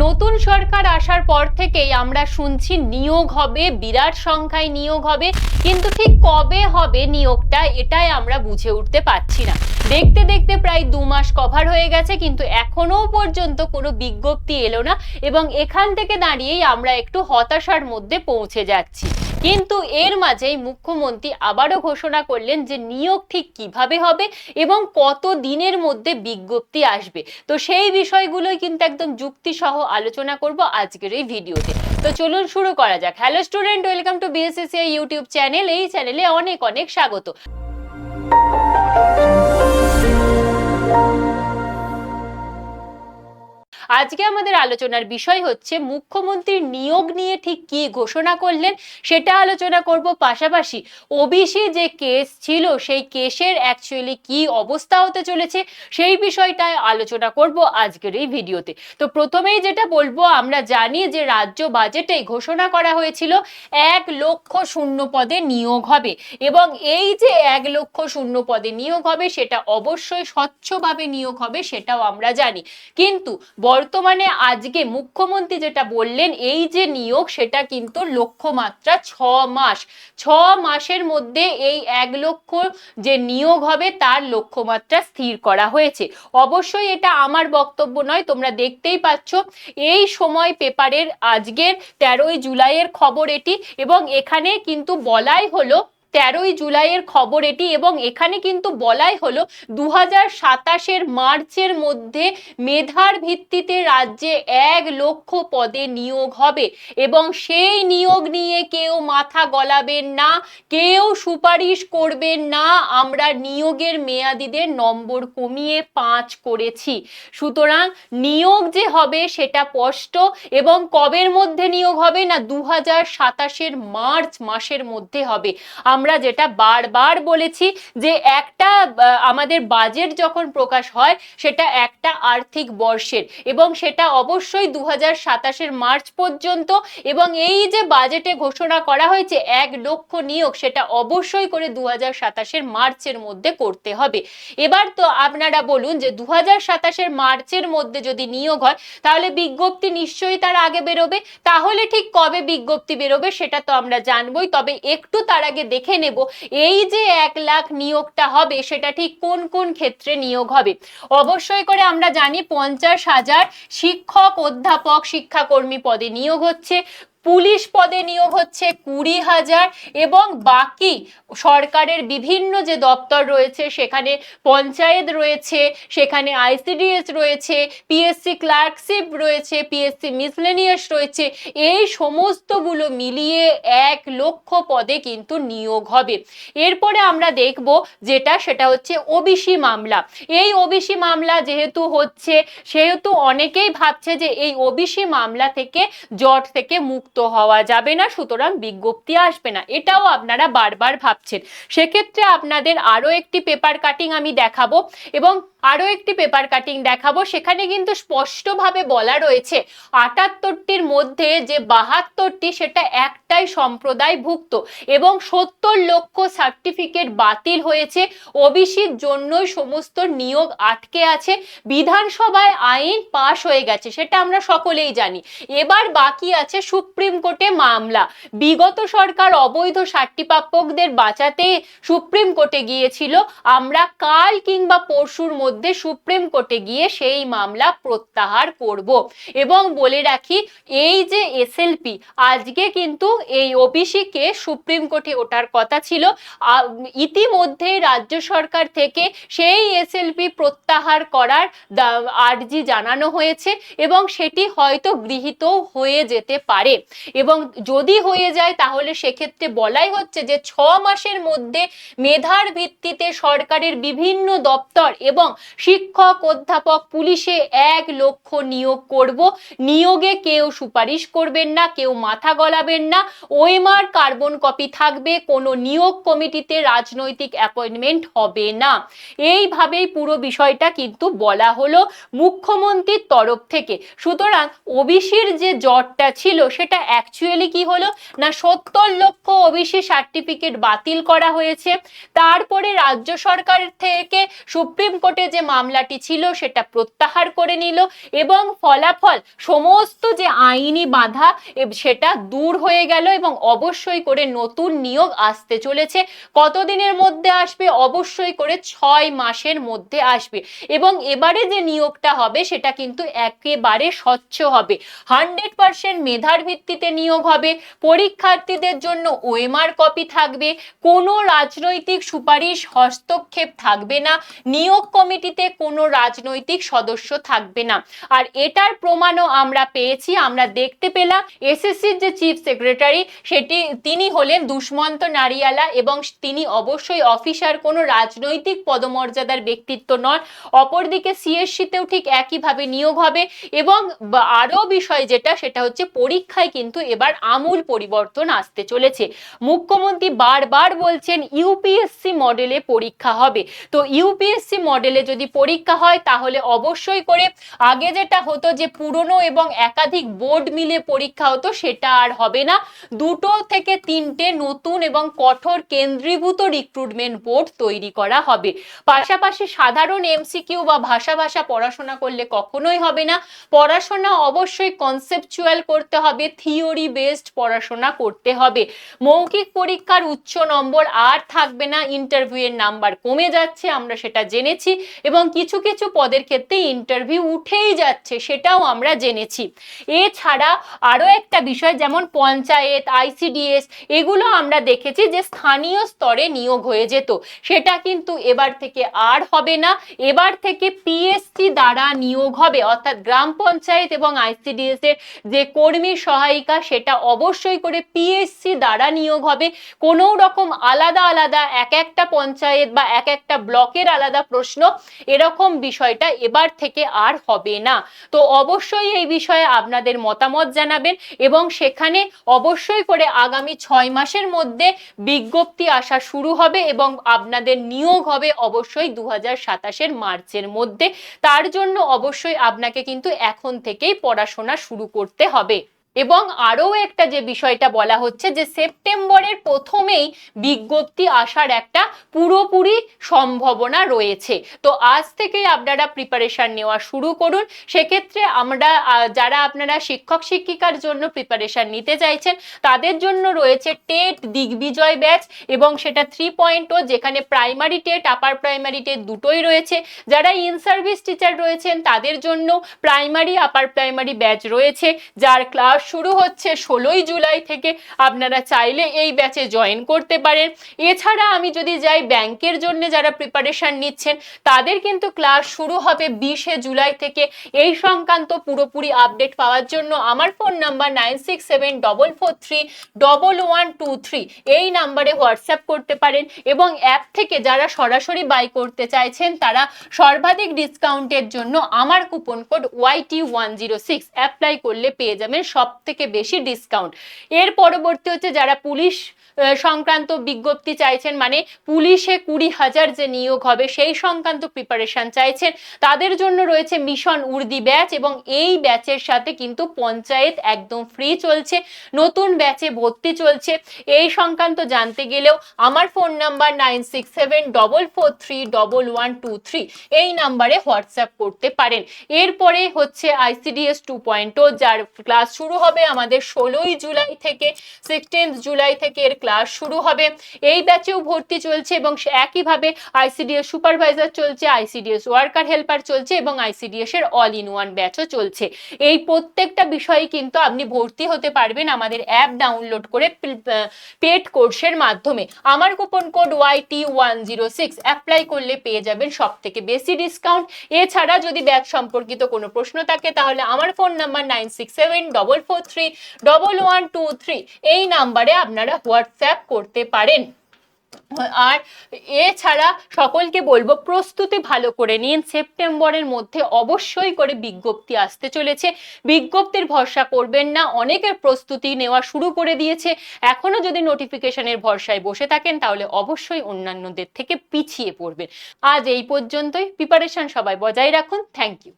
নতুন সরকার আসার পর থেকেই আমরা শুনছি নিয়োগ হবে, বিরাট সংখ্যায় নিয়োগ হবে, কিন্তু ঠিক কবে হবে নিয়োগটা এটাই আমরা বুঝে উঠতে পারছি না। দেখতে দেখতে প্রায় 2 মাস কভার হয়ে গেছে, কিন্তু এখনো পর্যন্ত কোনো বিজ্ঞপ্তি এলো না এবং এখান থেকে দাঁড়িয়েই আমরা একটু হতাশার মধ্যে পৌঁছে যাচ্ছি। কিন্তু এর মাঝেই মুখ্যমন্ত্রী আবারও ঘোষণা করলেন যে নিয়োগ ঠিক কিভাবে হবে এবং কত দিনের মধ্যে বিজ্ঞপ্তি আসবে। তো সেই বিষয়গুলোই কিন্তু একদম যুক্তিসহ আলোচনা করব আজকের এই ভিডিওতে। তো চলুন শুরু করা যাক। Hello student, welcome to BSCCI YouTube channel. এই চ্যানেলে অনেক অনেক স্বাগত। আজকে আমাদের আলোচনার বিষয় হচ্ছে মুখ্যমন্ত্রীর নিয়োগ নিয়ে ঠিক কি ঘোষণা করলেন সেটা আলোচনা করব। পাশাপাশি ওবিসি যে কেস ছিল সেই কেসের অ্যাকচুয়ালি কি অবস্থা হতে চলেছে সেই বিষয়টায় আলোচনা করব আজকের এই ভিডিওতে। তো প্রথমেই যেটা বলবো, আমরা জানি যে রাজ্য বাজেটে ঘোষণা করা হয়েছিল 1 লক্ষ শূন্য পদে নিয়োগ হবে এবং এই যে 1 লক্ষ শূন্য পদে নিয়োগ হবে সেটা অবশ্যই স্বচ্ছভাবে নিয়োগ হবে, সেটাও আমরা জানি। কিন্তু বর্তমানে আজকে মুখ্যমন্ত্রী যেটা বললেন, এই যে নিয়োগ সেটা কিন্তু লক্ষ্যমাত্রা 6 মাস। 6 মাসের মধ্যে এই 1 লক্ষ যে নিয়োগ হবে তার লক্ষ্যমাত্রা স্থির করা হয়েছে। অবশ্যই এটা আমার বক্তব্য নয়, তোমরা দেখতেই পাচ্ছ এই সময় পেপারের আজকের 13ই জুলাইয়ের খবর এটি, এবং এখানে কিন্তু বলাই হলো 13ই জুলাইয়ের খবর এটি, এবং এখানে কিন্তু বলাই হলো 2027 মার্চের মধ্যে মেধার ভিত্তিতে রাজ্যে 1 লক্ষ পদে নিয়োগ হবে এবং সেই নিয়োগ নিয়ে কেউ মাথা গলাবেন না, কেউ সুপারিশ করবেন না। আমরা নিয়োগের মেয়াদিদের নম্বর কমিয়ে 5 করেছি। সুতরাং নিয়োগ যে হবে সেটা স্পষ্ট, এবং কবের মধ্যে নিয়োগ হবে না, 2027 মার্চ মাসের মধ্যে হবে। আমরা যেটা বারবার বলেছি যে একটা আমাদের বাজেট যখন প্রকাশ হয় সেটা একটা আর্থিক বর্ষের, এবং সেটা অবশ্যই 2027 মার্চ পর্যন্ত, এবং এই যে বাজেটে ঘোষণা করা হয়েছে 1 লক্ষ নিয়োগ সেটা অবশ্যই করে 2027 মার্চের মধ্যে করতে হবে। এবার তো আপনারা বলুন যে 2027 মার্চের মধ্যে যদি নিয়োগ হয় তাহলে বিজ্ঞপ্তি নিশ্চয়ই তার আগে বেরোবে। তাহলে ঠিক কবে বিজ্ঞপ্তি বেরোবে সেটা তো আমরা জানবই, তবে একটু তার আগে দেখে নেব এই যে 1 লাখ নিয়োগটা হবে সেটা ঠিক কোন কোন ক্ষেত্রে নিয়োগ হবে। অবশ্যই করে আমরা জানি 50,000 শিক্ষক, অধ্যাপক, শিক্ষাকর্মী পদে নিয়োগ হচ্ছে, পুলিশ পদে নিয়োগ হচ্ছে 20,000, এবং বাকি সরকারের বিভিন্ন যে দপ্তর রয়েছে সেখানে পঞ্চায়েত রয়েছে, সেখানে আইসিডিএস রয়েছে, পিএসসি ক্লার্কশিপ রয়েছে, পিএসসি মিসলেনিয়াস রয়েছে, এই সমস্তগুলো মিলিয়ে 1 লক্ষ পদে কিন্তু নিয়োগ হবে। এরপরে আমরা দেখব সেটা হচ্ছে ওবিসি মামলা। এই ওবিসি মামলা যেহেতু হচ্ছে সেহেতু অনেকেই ভাবছে যে এই ওবিসি মামলা থেকে জট থেকে মুক্ত হওয়া যাবে না, সুতরাং বিজ্ঞপ্তি আসবে না, এটাও আপনারা বারবার ভাবছেন। সেক্ষেত্রে আপনাদের আরো একটি পেপার কাটিং আমি দেখাবো, এবং আরো একটি পেপার কাটিং দেখাবো। সেখানে কিন্তু স্পষ্টভাবে বলা রয়েছে 78টির মধ্যে যে 72টি সেটা একটাই সম্প্রদায়ভুক্ত, এবং 70 লক্ষ সার্টিফিকেট বাতিল হয়েছে। ওবিসির জন্যই সমস্ত নিয়োগ আটকে আছে। বিধানসভায় আইন পাশ হয়ে গেছে, সেটা আমরা সকলেই জানি। এবার বাকি আছে সুপ্রিম কোর্টে মামলা। বিগত সরকার অবৈধ সার্টিপ্রাপকদের বাঁচাতে সুপ্রিম কোর্টে গিয়েছিল। আমরা কাল কিংবা পরশুর মধ্যে সুপ্রিম কোর্টে গিয়ে সেই মামলা প্রত্যাহার করব। এবং বলে রাখি, এই যে এসএলপি আজকে কিন্তু এই ওবিসি কে সুপ্রিম কোর্টে ওঠার কথা ছিল, ইতিমধ্যে রাজ্য সরকার থেকে সেই এসএলপি প্রত্যাহার করার আর্জি জানানো হয়েছে, এবং সেটি হয়তো গৃহীত হয়ে যেতে পারে। এবং যদি হয়ে যায় তাহলে সেক্ষেত্রে বলাই হচ্ছে যে 6 মাসের মধ্যে মেধার ভিত্তিতে সরকারের বিভিন্ন দপ্তর এবং শিক্ষক, অধ্যাপক, পুলিশে 1 লক্ষ নিয়োগ করব। নিয়োগে কেউ সুপারিশ করবেন না, কেউ মাথা গলাবেন না, ওএমআর কার্বন কপি থাকবে, কোনো নিয়োগ কমিটিতে রাজনৈতিক অ্যাপয়েন্টমেন্ট হবে না। এইভাবেই পুরো বিষয়টা কিন্তু বলা হলো মুখ্যমন্ত্রীর তরফ থেকে। সুতরাং ওবিসির যে জটটা ছিল সেটা অ্যাকচুয়ালি কি হলো না, 70 লক্ষ ওবিসি সার্টিফিকেট বাতিল করা হয়েছে। তারপরে রাজ্য সরকার থেকে সুপ্রিম কোর্টে যে মামলাটি ছিল সেটা প্রত্যাহার করে নিল এবং ফলাফল সমস্ত যে আইনি বাধা সেটা দূর হয়ে গেল এবং অবশ্যই করে নতুন নিয়োগ আসতে চলেছে। কতদিনের মধ্যে আসবে? অবশ্যই করে 6 মাসের মধ্যে আসবে এবং এবারে যে নিয়োগটা হবে সেটা কিন্তু একেবারে স্বচ্ছ হবে। 100% মেধার ভিত্তিতে নিয়োগ হবে। পরীক্ষার্থীদের জন্য ওএমআর কপি থাকবে। কোনো রাজনৈতিক সুপারিশ হস্তক্ষেপ থাকবে না। নিয়োগ কমিটিতে কোনো রাজনৈতিক সদস্য থাকবে না। আর এটার প্রমাণও আমরা পেয়েছি, আমরা দেখতে পেলাম এসএসসির যে চিফ সেক্রেটারি তিনি হলেন দুষ্মন্ত নারিয়ালা এবং তিনি অবশ্যই অফিসার, কোনো রাজনৈতিক পদমর্যাদার ব্যক্তিত্ব নন। অপরদিকে সিএসসিতেও ঠিক একইভাবে নিয়োগ হবে এবং আরো বিষয় যেটা সেটা হচ্ছে পরীক্ষায় কিন্তু এবার আমূল পরিবর্তন আসতে চলেছে। মুখ্যমন্ত্রী বারবার বলছেন ইউপিএসসি মডেলে পরীক্ষা হবে। তো ইউপিএসসি মডেলে যদি পরীক্ষা হয় তাহলে অবশ্যই করে আগে যেটা হতো যে পুরনো এবং একাধিক বোর্ড মিলে পরীক্ষা হতো সেটা আর হবে না। 2 থেকে 3টে নতুন এবং কঠোর কেন্দ্রীভূত রিক্রুটমেন্ট বোর্ড তৈরি করা হবে। পাশাপাশি সাধারণ এমসিকিউ বা ভাষা পড়াশোনা করলে কখনোই হবে না। পড়াশোনা অবশ্যই কনসেপচুয়াল করতে হবে, থিওরি বেসড পড়াশোনা করতে হবে। মৌখিক পরীক্ষার উচ্চ নম্বর আর থাকবে না, ইন্টারভিউ এর নাম্বার কমে যাচ্ছে, আমরা সেটা জেনেছি এবং কিছু কিছু পদের ক্ষেত্রে ইন্টারভিউ উঠেই যাচ্ছে, সেটাও আমরা জেনেছি। এছাড়া আরো একটা বিষয় যেমন পঞ্চায়েত, আইসিডিএস, এগুলো আমরা দেখেছি যে স্থানীয় স্তরে নিয়োগ হয়ে যেত, সেটা কিন্তু এবার থেকে আর হবে না। এবার থেকে পিএসসি দ্বারা নিয়োগ হবে, অর্থাৎ গ্রাম পঞ্চায়েত এবং আইসিডিএস এর যে কর্মী সহায়িকা সেটা অবশ্যই করে পিএসসি দ্বারা নিয়োগ হবে। কোনো রকম আলাদা আলাদা এক একটা পঞ্চায়েত বা এক একটা ব্লকের আলাদা প্রশ্ন, এরকম বিষয়টা এবার থেকে আর হবে না। তো অবশ্যই এই বিষয়ে আপনাদের মতামত জানাবেন এবং সেখানে অবশ্যই করে আগামী 6 মাসের মধ্যে বিজ্ঞপ্তি আসা শুরু হবে এবং আপনাদের নিয়োগ হবে অবশ্যই 2027 মার্চের মধ্যে। তার জন্য অবশ্যই আপনাকে কিন্তু এখন থেকেই পড়াশোনা শুরু করতে হবে। এবং আরো একটা যে বিষয়টা বলা হচ্ছে যে সেপ্টেম্বরের প্রথমেই বিজ্ঞপ্তি আসার একটা পুরোপুরি সম্ভাবনা রয়েছে। তো আজ থেকেই আপনারা প্রিপারেশন নেওয়া শুরু করুন। সেক্ষেত্রে আমরা যারা আপনারা শিক্ষক শিক্ষিকার জন্য প্রিপারেশন নিতে চাইছেন তাদের জন্য রয়েছে টেট দিগ্বিজয় ব্যাচ এবং সেটা 3.0, যেখানে primary TET, upper primary TET দুটোই রয়েছে। যারা ইন সার্ভিস টিচার রয়েছেন তাদের জন্য প্রাইমারি আপার প্রাইমারি ব্যাচ রয়েছে, যার ক্লাস শুরু হচ্ছে 16 জুলাই থেকে। আপনারা চাইলে এই ব্যাচে জয়েন করতে পারেন। এছাড়া আমি যদি যাই ব্যাংকের জন্য যারা প্রিপারেশন নিচ্ছেন তাদের কিন্তু ক্লাস শুরু হবে 20 জুলাই থেকে। এই সংক্রান্ত পুরোপুরি আপডেট পাওয়ার জন্য আমার ফোন নাম্বার 9674431123 এই নাম্বারে হোয়াটসঅ্যাপ করতে পারেন এবং অ্যাপ থেকে যারা সরাসরি বাই করতে চাইছেন তারা সর্বাধিক ডিসকাউন্টের জন্য আমার কুপন কোড YT106 অ্যাপ্লাই করলে পেয়ে যাবেন সব থেকে বেশি ডিসকাউন্ট। এর পরবর্তী হচ্ছে যারা পুলিশ সংক্রান্ত বিজ্ঞপ্তি চাইছেন, মানে পুলিশে 20,000 যে নিয়োগ হবে সেই সংক্রান্ত প্রিপারেশন চাইছেন, তাদের জন্য রয়েছে মিশন উর্দি ব্যাচ এবং এই ব্যাচের সাথে কিন্তু পঞ্চায়েত একদম ফ্রি চলছে, নতুন ব্যাচে ভর্তি চলছে। এই সংক্রান্ত জানতে গেলেও আমার ফোন নাম্বার 9674431123 এই নাম্বারে হোয়াটসঅ্যাপ করতে পারেন। এরপরে হচ্ছে আইসিডিএস 2.0, যার ক্লাস শুরু হবে আমাদের 16 জুলাই থেকে, 16 জুলাই থেকে এর ক্লাস শুরু হবে। এই ব্যাচেও ভর্তি চলছে এবং একইভাবে আইসিডিএস সুপারভাইজার চলছে, আইসিডিএস ওয়ার্কার হেল্পার চলছে এবং আইসিডিএস এর অল ইন ওয়ান ব্যাচও চলছে। এই প্রত্যেকটা বিষয়ে কিন্তু আপনি ভর্তি হতে পারবেন আমাদের অ্যাপ ডাউনলোড করে পেড কোর্সের মাধ্যমে। আমার কুপন কোড YT106 অ্যাপ্লাই করলে পেয়ে যাবেন সব থেকে বেশি ডিসকাউন্ট। এছাড়া যদি ব্যাচ সম্পর্কিত কোনো প্রশ্ন থাকে তাহলে আমার ফোন নাম্বার 9674431123 এই নাম্বারে আপনারা হোয়াটসঅ্যাপ করতে পারেন। আর এছাড়া সকলকে বলবো প্রস্তুতি ভালো করে নিন, সেপ্টেম্বরের মধ্যে অবশ্যই করে বিজ্ঞপ্তি আসতে চলেছে। বিজ্ঞপ্তির ভরসা করবেন না, অনেকের প্রস্তুতি নেওয়া শুরু করে দিয়েছে। এখনো যদি নোটিফিকেশনের ভরসায় বসে থাকেন তাহলে অবশ্যই অন্যান্যদের থেকে পিছিয়ে পড়বেন। আজ এই পর্যন্তই। প্রিপারেশন সবাই বজায় রাখুন। Thank you.